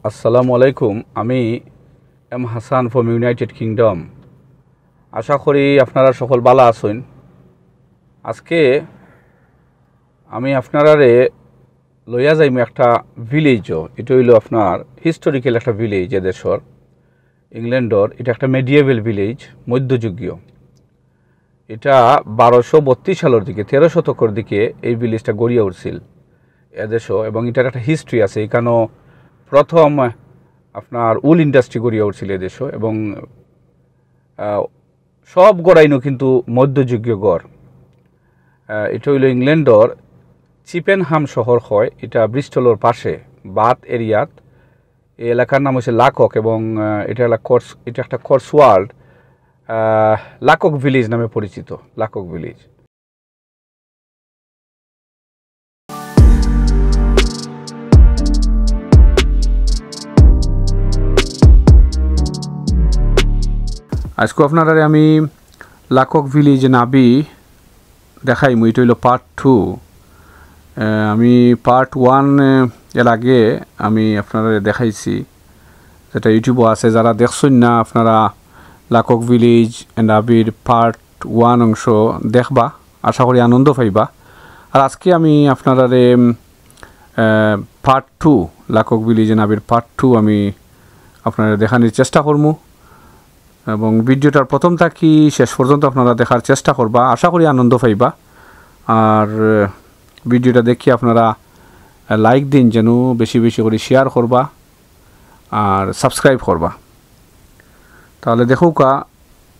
আসসালামু আলাইকুম। আমি M Hasan from United Kingdom. আশা করি আপনারা সকল ভালো আছেন। আজকে আমি আপনারারে লইয়া যাইম একটা ভিলেজও। এটা হইল আপনার হিস্টোরিক্যাল একটা ভিলেজ এদেশর ইংল্যান্ডর। এটা একটা মেডিয়েভেল ভিলেজ, মধ্যযুগীয়। এটা 1232 সালের দিকে 13 শতকের দিকে এই ভিলেজটা গড়িয়া উঠছিল এদেশও, এবং এটার একটা হিস্ট্রি আছে। এখানেও প্রথম আপনার উল ইন্ডাস্ট্রি গড়িয়া উঠছিল এদেশও, এবং সব গড়াইনো কিন্তু মধ্যযুগীয় গড়। এটা হইল ইংল্যান্ডর চিপেনহাম শহর হয়, এটা ব্রিস্টলের পাশে বাথ এরিয়াত। এই এলাকার নাম হচ্ছে লাকক, এবং এটা একটা কটসওয়াল্ড লাকক ভিলেজ নামে পরিচিত। লাকক ভিলেজ আজকে আপনারা আমি লাকক ভিলেজ নাবি দেখাইমু। এটা হইল পার্ট 2। আমি পার্ট 1 এর আগে আমি আপনারা দেখাইছি, যেটা ইউটিউবে আছে। যারা দেখছেন না আপনারা লাকক ভিলেজ এন্ড আবির পার্ট 1 অংশ দেখবা, আশা করি আনন্দ পাইবা। আর আজকে আমি আপনারা পার্ট 2 লাকক ভিলেজ এন্ড আবির পার্ট 2 আমি আপনারা দেখানোর চেষ্টা করবো, এবং ভিডিওটার প্রথম থাকি শেষ পর্যন্ত আপনারা দেখার চেষ্টা করবা। আশা করি আনন্দ পাইবা। আর ভিডিওটা দেখি আপনারা লাইক দিন, যেন বেশি বেশি করে শেয়ার করবা আর সাবস্ক্রাইব করবা। তাহলে দেখুকা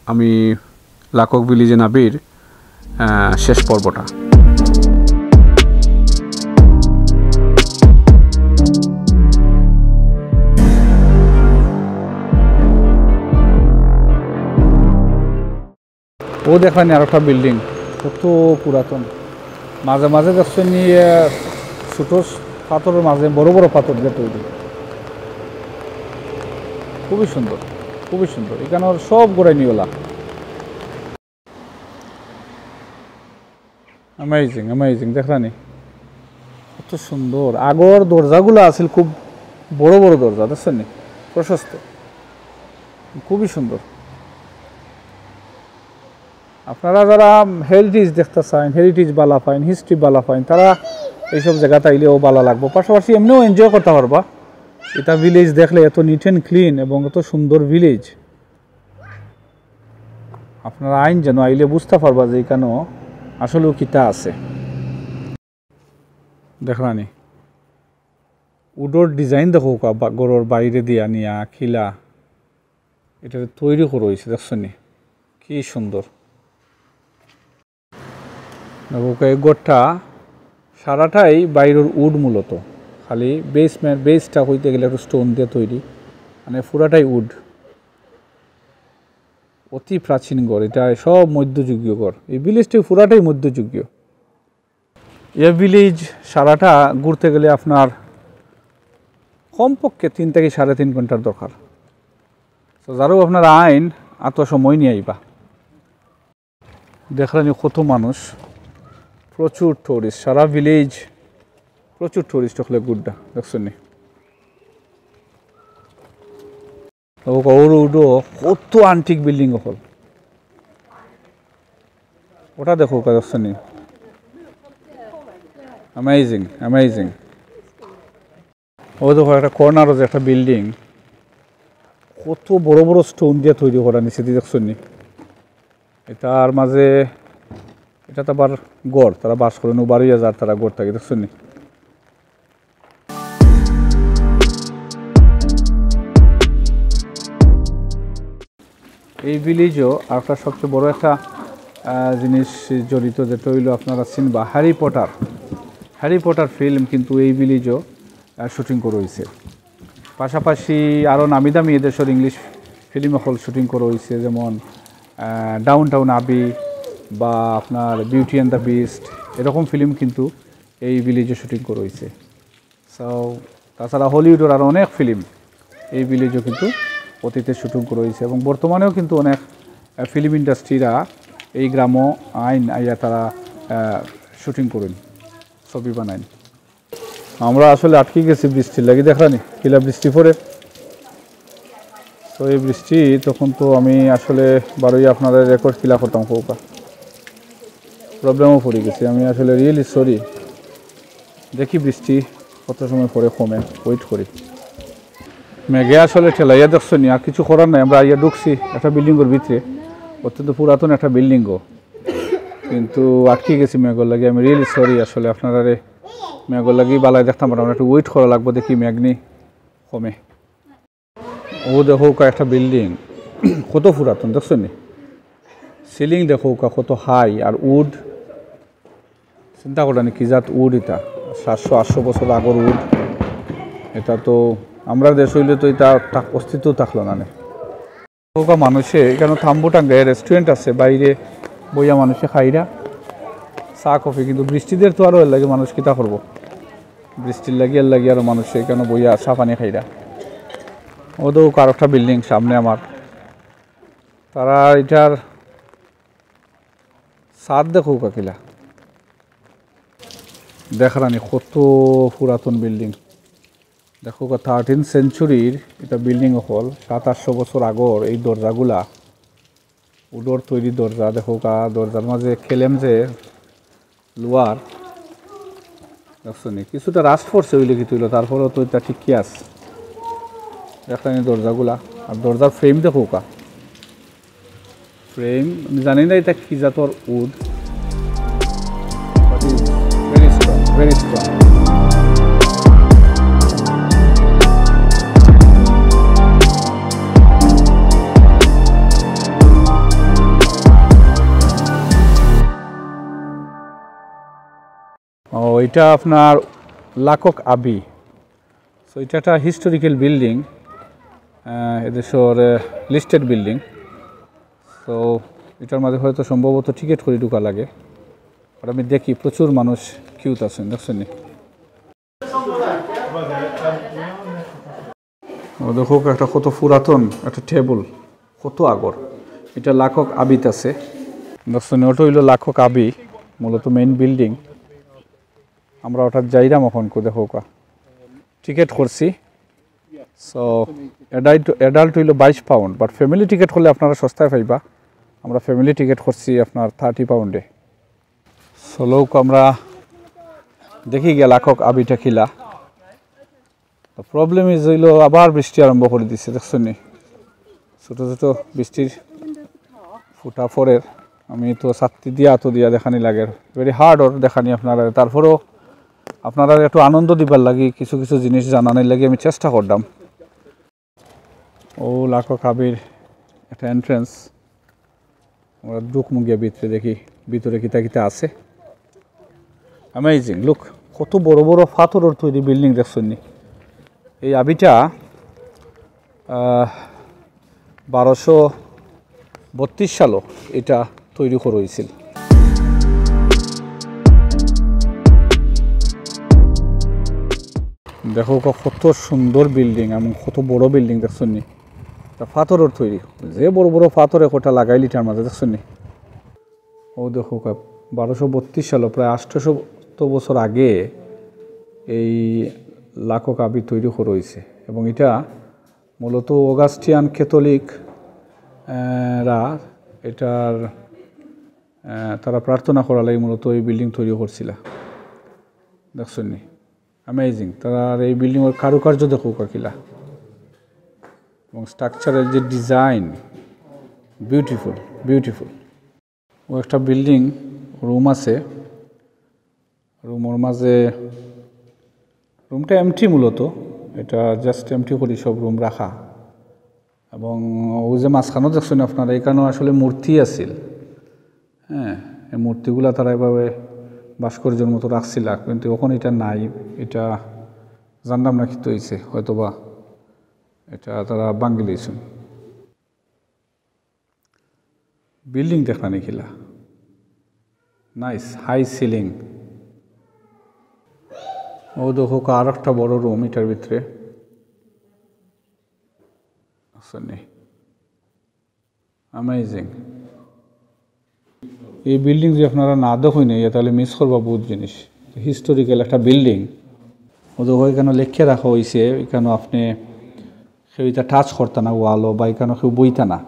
আমি লাকক ভিলেজ নাবির শেষ পর্বটা। ও দেখানি আর একটা বিল্ডিং, কত পুরাতন। মাঝে মাঝে দেখছেন নিয়ে ছোটো পাথরের মাঝে বড় বড় পাথর দিয়ে তৈরি, খুবই সুন্দর, খুবই সুন্দর। এখানের সব গোড়াই নিওলা। অ্যামেজিং অ্যামেজিং, দেখলানি কত সুন্দর। আগর দরজাগুলো আছিল খুব বড় বড় দরজা, দেখছেন নি, প্রশস্ত, খুবই সুন্দর। আপনারা যারা হেরিটেজ দেখতে চান, হেরিটেজ বালা পাইন, হিস্ট্রি বালা পাইন, তারা এইসব জায়গাতে আইলেও ভালো লাগবে। পাশাপাশি এমনিও এনজয় করতে পারবা। এটা ভিলেজ দেখলে এত নিট অ্যান্ড ক্লিন এবং এত সুন্দর ভিলেজ, আপনারা আইন যেন আইলে বুঝতে পারবা যে এখানেও আসলেও কিতা আছে। দেখলানি উডোর ডিজাইন দেখো, গড়ের বাইরে দিয়া নিয়া খিলা এটা তৈরি করে হয়েছে, দেখছনি কি সুন্দর। এই গড়টা সারাটাই বাইরের উড, মূলত খালি বেসটা হইতে গেলে একটু স্টোন দিয়ে তৈরি, মানে পুরাটাই উড। অতি প্রাচীন গড়, এটা সব মধ্যযুগীয় গড়। এই ভিলেজটি পুরাটাই মধ্যযুগীয়। এই ভিলেজ সারাটা ঘুরতে গেলে আপনার কমপক্ষে 3 থেকে 3.5 ঘন্টার দরকার। তো যারও আপনার আইন এত সময় নিয়ে আইবা। দেখলেন কত মানুষ, প্রচুর টুরিস্ট, সারা ভিলেজ প্রচুর টুরিস্ট হলে গুড্ডা, দেখছেন নি। উডো কত আন্টিক বিল্ডিং হল, ওটা দেখো, দেখছেন নি, অ্যামেজিং অ্যামেজিং। ও দেখো একটা কর্নারও যে একটা বিল্ডিং, কত বড় বড় স্টোন দিয়ে তৈরি করা নিচে দিয়ে, দেখছেন নি। এটার মাঝে এটা তো আবার গড়, তারা বাস করেন, 12,000 তারা গড় থাকে, দেখছেন নি। এই ভিলেজও একটা সবচেয়ে বড় একটা জিনিস জড়িত, যেটা হইল আপনারা চিনবা হ্যারি পটার ফিল্ম কিন্তু এই ভিলেজও শুটিং করা হয়েছে। পাশাপাশি আরও নামি দামি এদেশের ইংলিশ ফিল্ম হল শুটিং করা হয়েছে, যেমন ডাউনটাউন আবি বা আপনার বিউটি অ্যান্ড দ্য বিস্ট, এরকম ফিল্ম কিন্তু এই ভিলেজে শুটিং করা হয়েছে। সো তাছাড়া হলিউডের আরও অনেক ফিল্ম এই ভিলেজও কিন্তু অতীতে শুটিং করা হয়েছে, এবং বর্তমানেও কিন্তু অনেক ফিল্ম ইন্ডাস্ট্রিরা এই গ্রামও আইয়া তারা শুটিং করেন, ছবি বানাইন। আমরা আসলে আটকে গেছি বৃষ্টির লাগি, দেখানি কিলা বৃষ্টি পড়ে। তো এই বৃষ্টি তখন তো আমি আসলে বারোই আপনাদের রেকর্ড কিলা করতাম, কৌকা প্রবলেমও পড়ে গেছি আমি আসলে, রিয়েলি সরি। দেখি বৃষ্টি কত সময় পরে কমে, ওয়েট করি। মেঘে আসলে ঠেলাইয়া দেখছো নি, আর কিছু করার নাই। আমরা আইয়া ঢুকছি একটা বিল্ডিংয়ের ভিতরে, অত্যন্ত পুরাতন একটা বিল্ডিংও, কিন্তু আটকে গেছি মেঘর লাগে। আমি রিয়েলি সরি আসলে আপনারা, মেঘর লাগি বালাই দেখতাম পারলাম, একটু ওয়েট করা লাগবো, দেখি মেঘনি কমে। ও দেখো একটা বিল্ডিং কত পুরাতন, দেখছো নি? সিলিং দেখো কত হাই, আর উড চিন্তা করেনি কি জাত উড, এটা 700-800 বছর আগর উড। এটা তো আমরা দেশ হইলে তো এটা অস্তিত্ব থাকলো না। মানুষে কেন থাম্বু টাঙ্গে রেস্টুরেন্ট আছে বাইরে, বইয়া মানুষে খাইরা চা কফি, কিন্তু বৃষ্টিদের তো আরও এর লাগে মানুষ কিতা করবো, বৃষ্টির লাগি আরও মানুষে কেন বইয়া চা পানি খাইরা। ওদের কারো একটা বিল্ডিং সামনে আমার, তারা এটার ছাদ দেখো কাকিলা, দেখারানি কত পুরাতন বিল্ডিং। দেখো 13th সেঞ্চুরির এটা বিল্ডিং হল, 700-800 বছর আগর। এই দরজাগুলা উডোর তৈরি দরজা, দেখো দরজার মাঝে খেলেম যে লোয়ার, দেখছো নি কিছুটা রাস্ট পড়ছে ওইলে কি তুইল, তারপরেও তো এটা ঠিকই আছে। দেখলাম দরজাগুলা, আর দরজার ফ্রেম দেখো ফ্রেম আমি জানি না এটা কি জাতর wood, very strong, very strong. এটা আপনার লাকক আবি। সো এটা একটা হিস্টোরিক্যাল বিল্ডিং, এদেশের লিস্টেড বিল্ডিং। তো এটার মাঝে হয়তো সম্ভবত টিকিট করে ঢুকা লাগে, আর আমি দেখি প্রচুর মানুষ কিউত আছেন, দেখছেন নি? দেখো একটা কত পুরাতন একটা টেবল, কত আগর। এটা লাকক আবিত আছে, দেখছেন? ওটা হইল লাকক আবি, মূলত মেইন বিল্ডিং। আমরা ওটা যাইরাম এখন, দেখো টিকিট করছি। সো অ্যাডাল্ট হইল 22 পাউন্ড, বাট ফ্যামিলি টিকিট হলে আপনারা সস্তায় পাইবা। আমরা ফ্যামিলি টিকিট করছি আপনার 30 পাউন্ডে। সো লোক আমরা দেখি গিয়া লাকক আবিটা খিলা। প্রবলেম ইজ হইল আবার বৃষ্টি আরম্ভ করে দিচ্ছে, দেখছেন নি? ছোটো ছোটো বৃষ্টির ফুটা ফরের, আমি তো ছাত্রী দিয়া তো দিয়া দেখানি লাগে, ভেরি হার্ড ওর দেখানি আপনারা। তারপরেও আপনারা একটু আনন্দ দিবার লাগি, কিছু কিছু জিনিস জানানোর লাগে আমি চেষ্টা করলাম। ও লাকক আবির একটা এন্ট্রেন্স, আমরা ঢুকমু গিয়া ভিতরে, দেখি ভিতরে কিতা কিতা আছে। অ্যামেজিং লুক, কত বড় বড় পাথরের তৈরি বিল্ডিং, দেখছেন নি? এই আবিটা 1232 সালও এটা তৈরি করা হয়েছিল। দেখো কত সুন্দর বিল্ডিং এবং কত বড় বিল্ডিং, দেখছেন নি? পাথরের তৈরি, যে বড় বড় পাথরে কোটা লাগাই লিটার মাঝে, দেখছেন নি? ও দেখো 1232 সালে, প্রায় 800 বছর আগে এই লাকক আবি তৈরি করা হয়েছে। এবং এটা মূলত অগাস্টিয়ান ক্যাথলিক রা এটার তারা প্রার্থনা করা লাগে মূলত এই বিল্ডিং তৈরি করছিল, দেখছেন নি? অ্যামেজিং। তার এই বিল্ডিংয়ের কারুকার্য দেখো কাকিলা, এবং স্ট্রাকচারের যে ডিজাইন, বিউটিফুল বিউটিফুল। ও একটা বিল্ডিং রুম আছে, রুমের মাঝে, রুমটা এমটি, মূলত এটা জাস্ট এমটি করি সব রুম রাখা। এবং ও যে মাঝখানেও দেখছেন আপনারা, এখানেও আসলে মূর্তি আছিল। হ্যাঁ, এই মূর্তিগুলা তারা এভাবে ভাস্কর্যের মতো রাখছিল, কিন্তু এখন এটা নাই। এটা জানলাম না কি তো হয়েছে, হয়তো বা এটা তারা ভাঙ্গি লইছেন। বিল্ডিং দেখা নিখিলা, নাইস হাই সিলিং। ও দেখো আর একটা বড় রুম এটার ভিতরে, অ্যামেজিং। এই বিল্ডিং যে আপনারা না দেখুন না, তাহলে মিস করবা বহুত জিনিস। হিস্টোরিক্যাল একটা বিল্ডিং। ওদের ওইখানে লেখে রাখা হয়েছে, এখানে আপনি কেউ এটা টাচ করতে না ওয়ালও, বা এখানে কেউ বইতা না।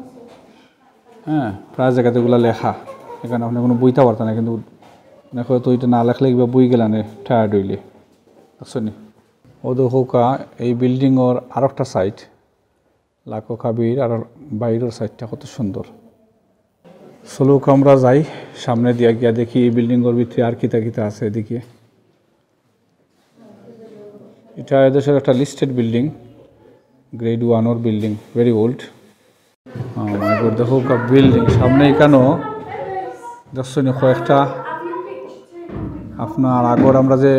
হ্যাঁ, প্রায় জায়গাতে এগুলো লেখা, এখানে আপনি কোনো বইতে পারতেন না, কিন্তু হয়তো এটা না লেখলে কিংবা বই গেলানে টায়ার্ড হইলে আসনি। ওদের হোকা এই বিল্ডিংয়ের আর একটা সাইড, লাকক আবির আর বাইরের সাইডটা কত সুন্দর। চলুক আমরা যাই সামনে দিয়া গিয়া দেখি এই বিল্ডিংয়ের ভিতরে আর কিতা কিতা আছে এদিকে। এটা এদেশের একটা listed building, grade 1 building, very old. দেখো বিল্ডিং সামনে এখানেও দেখছেন কয়েকটা আপনার আগর আমরা যে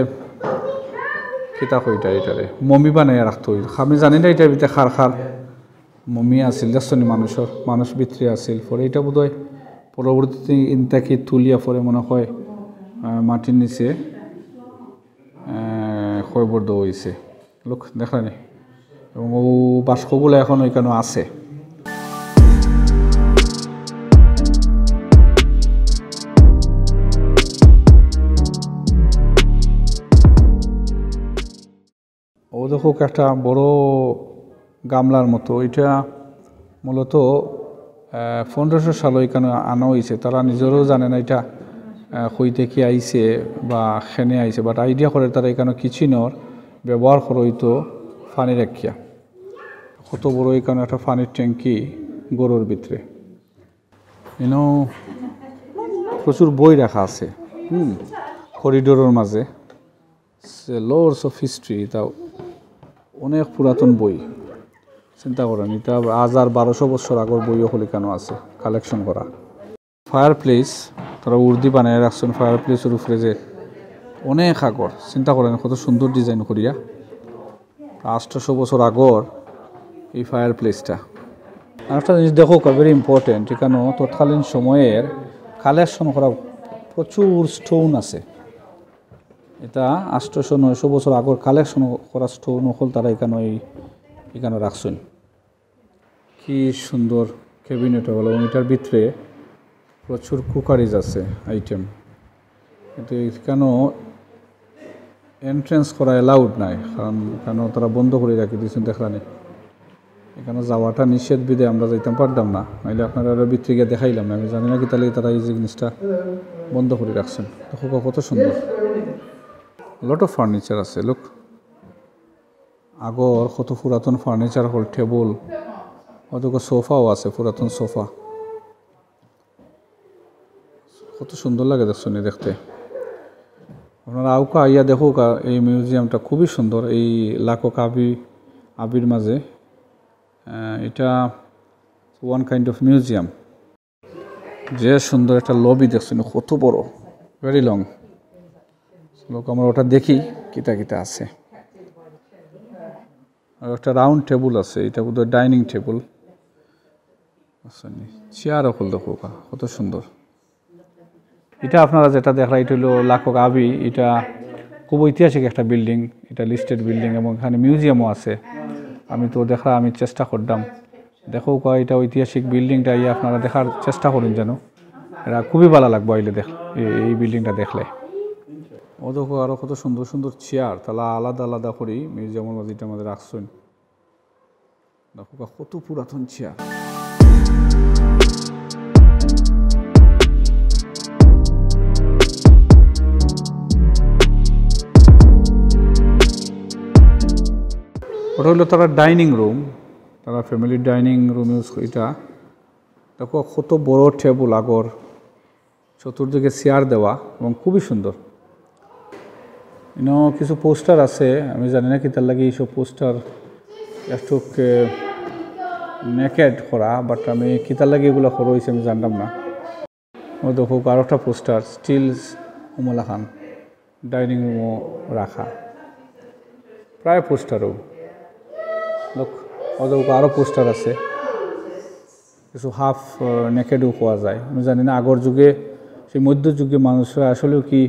কিতা কইটা এটারে মমি বানাই রাখতে হইল, আমি জানি না এটার ভিতরে খার খার মমি আছিল দেখছেন মানুষ ভিতরে আছিল। পরে এটা বোধ হয় পরবর্তীতে ইনতাকে তুলিয়া পরে মনে হয় মাটির নিচে ক্ষয়বর্ধ হয়েছে, লোক দেখলেনি। এবং ও বাস্কগুলো এখন ওইখানে আছে। ও দেখো একটা বড় গামলার মতো, এটা মূলত 1500 সালে এখানে আনা হয়েছে। তারা নিজেরও জানে না এটা কই থেকে আইছে বা খেনে আইছে, বাট আইডিয়া করে তারা এখানে কিচেনের ব্যবহার করে হইতো পানি রাখিয়া। কত বড় এখানে একটা পানির ট্যাঙ্কি গরুর ভিতরে, এখানেও প্রচুর বই রাখা আছে করিডোরের মাঝে। লোডস অফ হিস্ট্রি, তাও অনেক পুরাতন বই, চিন্তা করেন এটা 1200 বছর আগর বইও হলে কেন আছে কালেকশন করা। ফায়ার প্লেস তারা উর্দি বানিয়ে রাখছেন, ফায়ার প্লেসের উপরে যে অনেক আগর, চিন্তা করেন কত সুন্দর ডিজাইন করিয়া। 800 বছর আগর এই ফায়ার প্লেসটা। আর একটা জিনিস দেখো ভেরি ইম্পর্টেন্ট, এখানেও তৎকালীন সময়ের কালেকশন করা প্রচুর স্টোন আছে। এটা 800-900 বছর আগর কালেকশন করা স্টোন হল তারা এখানে রাখছেন। কি সুন্দর ক্যাবিনেট হলো, এবং এটার ভিতরে প্রচুর কুকারিজ আছে আইটেম, কিন্তু এখানেও এন্ট্রেন্স করা অ্যালাউড নাই, কারণ এখানেও তারা বন্ধ করে রাখি দিয়েছেন দেখলানি। এখানে যাওয়াটা নিষেধ বিধে আমরা যাইতাম পারতাম না, নাহলে আপনারা ভিতরে গিয়ে দেখাইলাম না। আমি জানি না কি তাহলে তারা এই জিনিসটা বন্ধ করে রাখছেন। দেখো কত সুন্দর, লট অফ ফার্নিচার আছে। লোক আগর কত পুরাতন ফার্নিচার হল, টেবল, অত সোফাও আছে, পুরাতন সোফা, কত সুন্দর লাগে দেখছেন দেখতে। আপনারা আউকা আইয়া দেখো, এই মিউজিয়ামটা খুবই সুন্দর। এই লাকক আবির মাঝে এটা ওয়ান কাইন্ড অফ মিউজিয়াম। যে সুন্দর একটা লবি দেখছেন, কত বড়, ভেরি লং। লোক আমরা ওটা দেখি কিতা কিতা আছে। আর একটা রাউন্ড টেবল আছে, এটা বোধহয় ডাইনিং টেবল। চেয়ার হল দেখো কত সুন্দর। এটা আপনারা যেটা দেখলা এটা হলো লাকক আবি, এটা খুব ঐতিহাসিক একটা বিল্ডিং, এটা লিস্টেড বিল্ডিং, এবং এখানে মিউজিয়ামও আছে। আমি তো আমি চেষ্টা করলাম দেখো এটা ঐতিহাসিক বিল্ডিংটা ইয়ে আপনারা দেখার চেষ্টা করুন, যেন এটা খুবই ভালো লাগবে আইলে এই বিল্ডিংটা দেখলে। ও দেখো আরও কত সুন্দর সুন্দর চেয়ার, তাহলে আলাদা আলাদা করি মিউজিয়ামের মধ্যে এটা আমাদের রাখছেন। দেখো কত পুরাতন চেয়ার। ওটা হলো তারা ডাইনিং রুম, তারা ফ্যামিলি ডাইনিং রুম ইউজ করি। এটা দেখো কত বড় টেবল আগর, চতুর্দিকে চেয়ার দেওয়া, এবং খুবই সুন্দর। কিছু পোস্টার আছে, আমি জানি না কি তার লাগে এইসব পোস্টার একটু নেকেড করা, বাট আমি কি তার লাগে এগুলো করা হয়েছে আমি জানতাম না। ও দেখো আরও একটা পোস্টার, স্টিলস উমলা খান ডাইনিং রুমও রাখা, প্রায় পোস্টারও। লোক ওদের আরও পোস্টার আছে, কিছু হাফ নেকেডও পাওয়া যায়। আমি জানি না আগর যুগে, সেই মধ্যযুগে মানুষরা আসলেও কি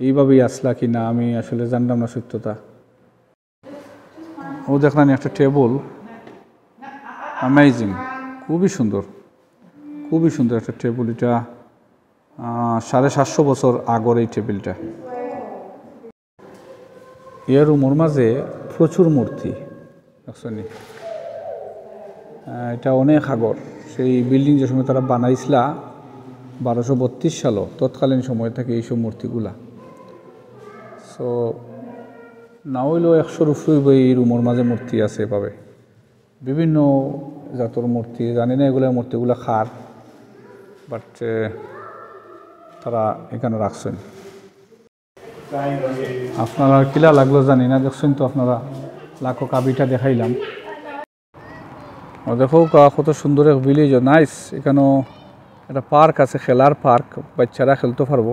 এইভাবেই আসলা কি না, আমি আসলে জানতাম না সত্যতা। ও দেখলাম একটা টেবল, অ্যামেজিং, খুবই সুন্দর, খুবই সুন্দর একটা টেবল। এটা 750 বছর আগর এই টেবিলটা। এই রুমের মাঝে প্রচুর মূর্তি দেখছেন এটা অনেক আগর সেই বিল্ডিং যে সময় তারা বানাইছিলা 1232 সালও তৎকালীন সময় থেকে এইসব মূর্তিগুলা সো না হইলেও 100 উপরে এই রুমের মাঝে মূর্তি আছে এভাবে বিভিন্ন জাতর মূর্তি জানি না এগুলো মূর্তিগুলো খার বাট তারা এখানে রাখছেন আপনারা কিলা লাগলো জানি না দেখছেন তো আপনারা লাকক আবিটা দেখাইলাম দেখো কত সুন্দর এক ভিলেজ নাইস এখানেও একটা পার্ক আছে খেলার পার্ক বাচ্চারা খেলতে পারবো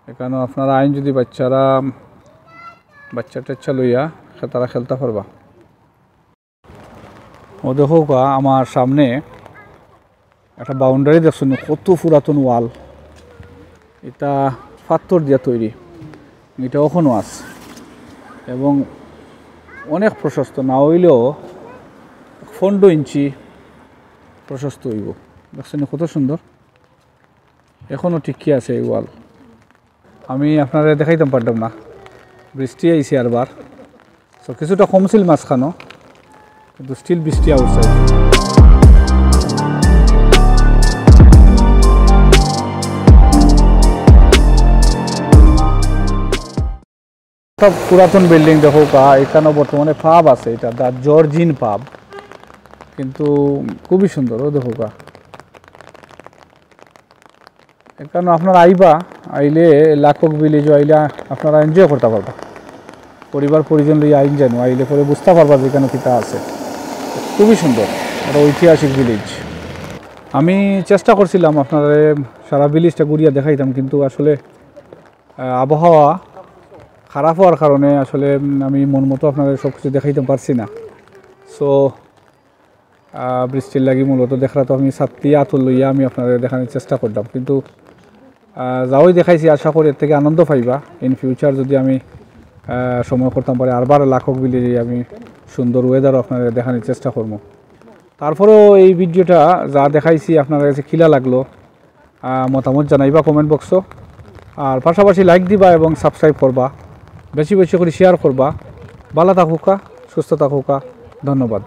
এখানেও আপনারা আইন যদি বাচ্চা টাচ্চা লইয়া তারা খেলতে পারবা ও দেখো আমার সামনে একটা বাউন্ডারি দেখছেন কত পুরাতন ওয়াল এটা পাথর দিয়া তৈরি এটা এখনও আছে এবং অনেক প্রশস্ত না হইলেও 15 ইঞ্চি প্রশস্ত হইব দেখছেন কত সুন্দর এখনও ঠিকই আছে এই ওয়াল আমি আপনারা দেখাইতাম পারতাম না বৃষ্টি আইছে আরবার তো কিছুটা কমছিল মাঝখানো কিন্তু স্টিল বৃষ্টি আউটসাইড পুরাতন বিল্ডিং দেখো এখানেও বর্তমানে পাব আছে এটা দা জর্জিন পাব কিন্তু খুবই সুন্দর ও দেখো এখানে আপনারা আইলে লাকক ভিলেজ আইলে আপনারা এনজয় করতে পারবা পরিবার পরিজন লইয়া আইন জানো আইলে পরে বুঝতে পারবা যে এখানে কিতা আছে খুবই সুন্দর একটা ঐতিহাসিক ভিলেজ আমি চেষ্টা করছিলাম আপনারা সারা ভিলেজটা ঘুরিয়া দেখাইতাম কিন্তু আসলে আবহাওয়া খারাপ হওয়ার কারণে আসলে আমি মন মতো আপনাদের সব কিছু দেখাইতে পারছি না সো বৃষ্টির লাগি মূলত দেখা তো আমি ছাত্রী আতুল লইয়া আমি আপনাদের দেখানোর চেষ্টা করলাম কিন্তু যাওয়াই দেখাইছি আশা করি এর থেকে আনন্দ পাইবা ইন ফিউচার যদি আমি সময় করতাম পারি আরবার লাকক ভিলেজে আমি সুন্দর ওয়েদারও আপনাদের দেখানোর চেষ্টা করবো তারপরেও এই ভিডিওটা যা দেখাইছি আপনাদের কাছে কিলা লাগলো মতামত জানাইবা কমেন্ট বক্সও আর পাশাপাশি লাইক দিবা এবং সাবস্ক্রাইব করবা বেশি বেশি করে শেয়ার করবা ভালো থাকুকা সুস্থ থাকুকা ধন্যবাদ।